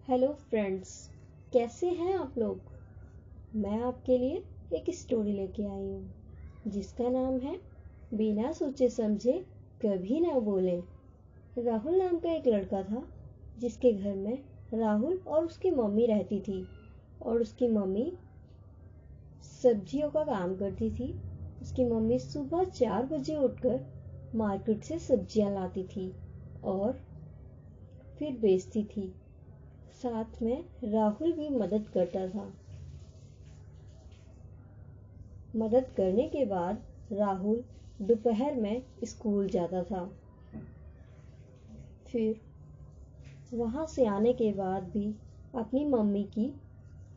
Hello friends, कैसे हैं आप लोग। मैं आपके लिए एक स्टोरी लेके आई हूँ जिसका नाम है बिना सोचे समझे कभी ना बोले। राहुल नाम का एक लड़का था जिसके घर में राहुल और उसकी मम्मी रहती थी और उसकी मम्मी सब्जियों का काम करती थी। उसकी मम्मी सुबह 4 बजे उठकर मार्केट से सब्जियां लाती थी और फिर बेचती थी। साथ में राहुल भी मदद करता था। मदद करने के बाद राहुल दोपहर में स्कूल जाता था। फिर वहां से आने के बाद भी अपनी मम्मी की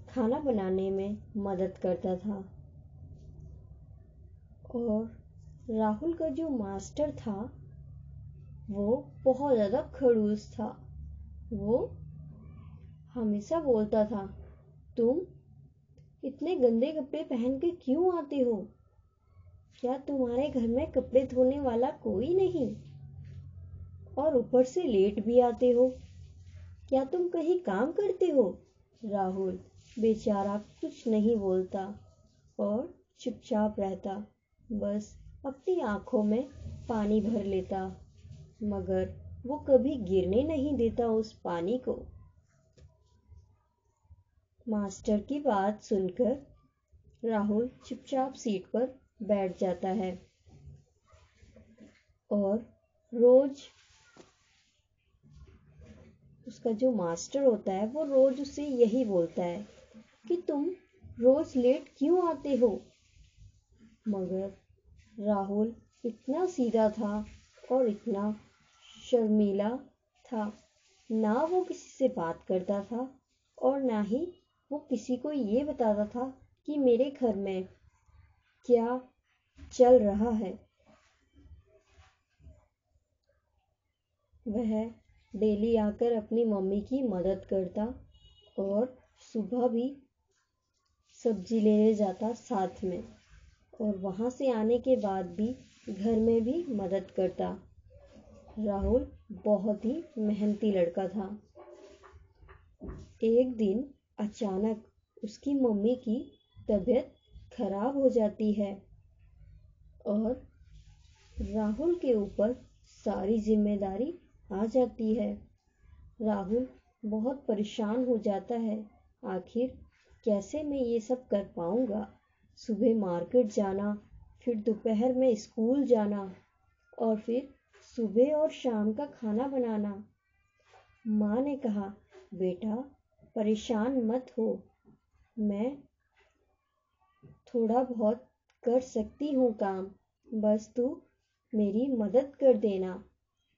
खाना बनाने में मदद करता था। और राहुल का जो मास्टर था वो बहुत ज़्यादा खड़ूस था। वो हमेशा बोलता था, तुम इतने गंदे कपड़े पहन के क्यों आते हो? क्या तुम्हारे घर में कपड़े धोने वाला कोई नहीं? और ऊपर से लेट भी आते हो। क्या तुम कहीं काम करते हो? राहुल बेचारा कुछ नहीं बोलता और चुपचाप रहता, बस अपनी आंखों में पानी भर लेता, मगर वो कभी गिरने नहीं देता उस पानी को। मास्टर की बात सुनकर राहुल चुपचाप सीट पर बैठ जाता है और रोज उसका जो मास्टर होता है वो रोज उसे यही बोलता है कि तुम रोज लेट क्यों आते हो? मगर राहुल इतना सीधा था और इतना शर्मीला था, ना वो किसी से बात करता था और ना ही वो किसी को ये बताता था कि मेरे घर में क्या चल रहा है। वह डेली आकर अपनी मम्मी की मदद करता और सुबह भी सब्जी लेने जाता साथ में, और वहां से आने के बाद भी घर में भी मदद करता। राहुल बहुत ही मेहनती लड़का था। एक दिन अचानक उसकी मम्मी की तबीयत खराब हो जाती है और राहुल के ऊपर सारी जिम्मेदारी आ जाती है। राहुल बहुत परेशान हो जाता है, आखिर कैसे मैं ये सब कर पाऊंगा। सुबह मार्केट जाना, फिर दोपहर में स्कूल जाना और फिर सुबह और शाम का खाना बनाना। माँ ने कहा, बेटा परेशान मत हो, मैं थोड़ा बहुत कर सकती हूँ काम, बस तू मेरी मदद कर देना।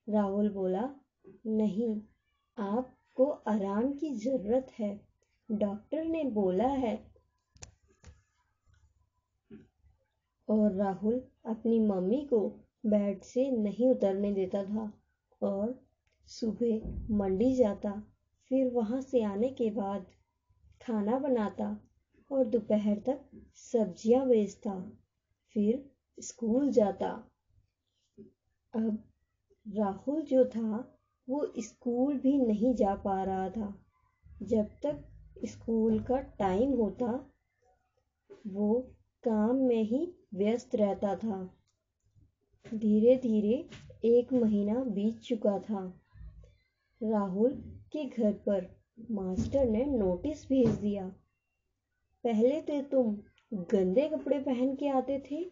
राहुल बोला, नहीं, आपको आराम की जरूरत है, डॉक्टर ने बोला है। और राहुल अपनी मम्मी को बेड से नहीं उतरने देता था और सुबह मंडी जाता, फिर वहां से आने के बाद खाना बनाता और दोपहर तक सब्जियां बेचता, फिर स्कूल जाता। अब राहुल जो था वो स्कूल भी नहीं जा पा रहा था। जब तक स्कूल का टाइम होता वो काम में ही व्यस्त रहता था। धीरे धीरे 1 महीना बीत चुका था। राहुल के घर पर मास्टर ने नोटिस भेज दिया, पहले तो तुम गंदे कपड़े पहन के आते थे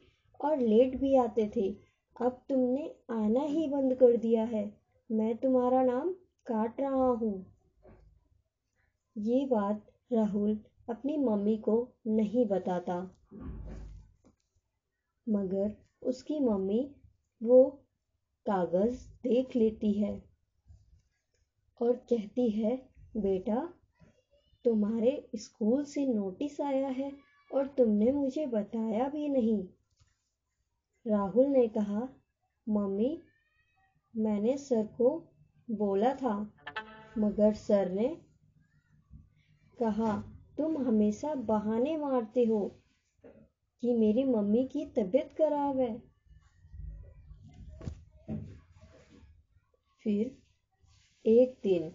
और लेट भी आते थे, अब तुमने आना ही बंद कर दिया है, मैं तुम्हारा नाम काट रहा हूँ। ये बात राहुल अपनी मम्मी को नहीं बताता, मगर उसकी मम्मी वो कागज देख लेती है और कहती है, बेटा तुम्हारे स्कूल से नोटिस आया है और तुमने मुझे बताया भी नहीं। राहुल ने कहा, मम्मी मैंने सर को बोला था, मगर सर ने कहा तुम हमेशा बहाने मारते हो कि मेरी मम्मी की तबीयत खराब है। फिर एक दिन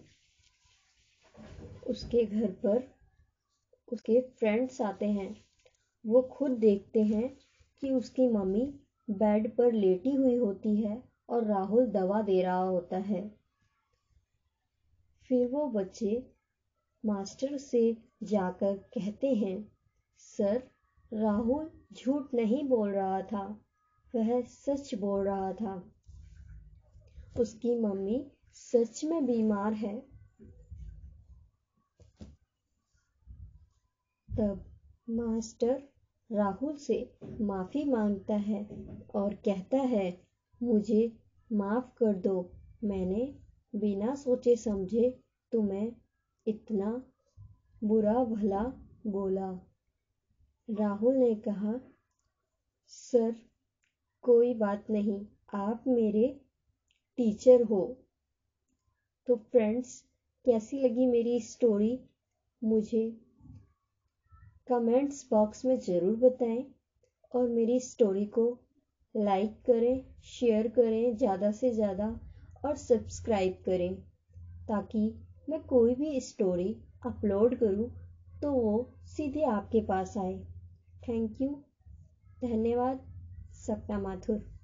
उसके घर पर उसके फ्रेंड्स आते हैं। वो खुद देखते हैं कि उसकी मम्मी बेड पर लेटी हुई होती है और राहुल दवा दे रहा होता है। फिर वो बच्चे मास्टर से जाकर कहते हैं, सर, राहुल झूठ नहीं बोल रहा था, वह सच बोल रहा था। उसकी मम्मी सच में बीमार है। तब मास्टर राहुल से माफी मांगता है और कहता है, मुझे माफ कर दो, मैंने बिना सोचे समझे तुम्हें इतना बुरा भला बोला। राहुल ने कहा, सर, कोई बात नहीं, आप मेरे टीचर हो। तो फ्रेंड्स, कैसी लगी मेरी स्टोरी मुझे कमेंट्स बॉक्स में ज़रूर बताएं और मेरी स्टोरी को लाइक करें, शेयर करें ज़्यादा से ज़्यादा और सब्सक्राइब करें ताकि मैं कोई भी स्टोरी अपलोड करूं तो वो सीधे आपके पास आए। Thank you. धन्यवाद। सपना माथुर।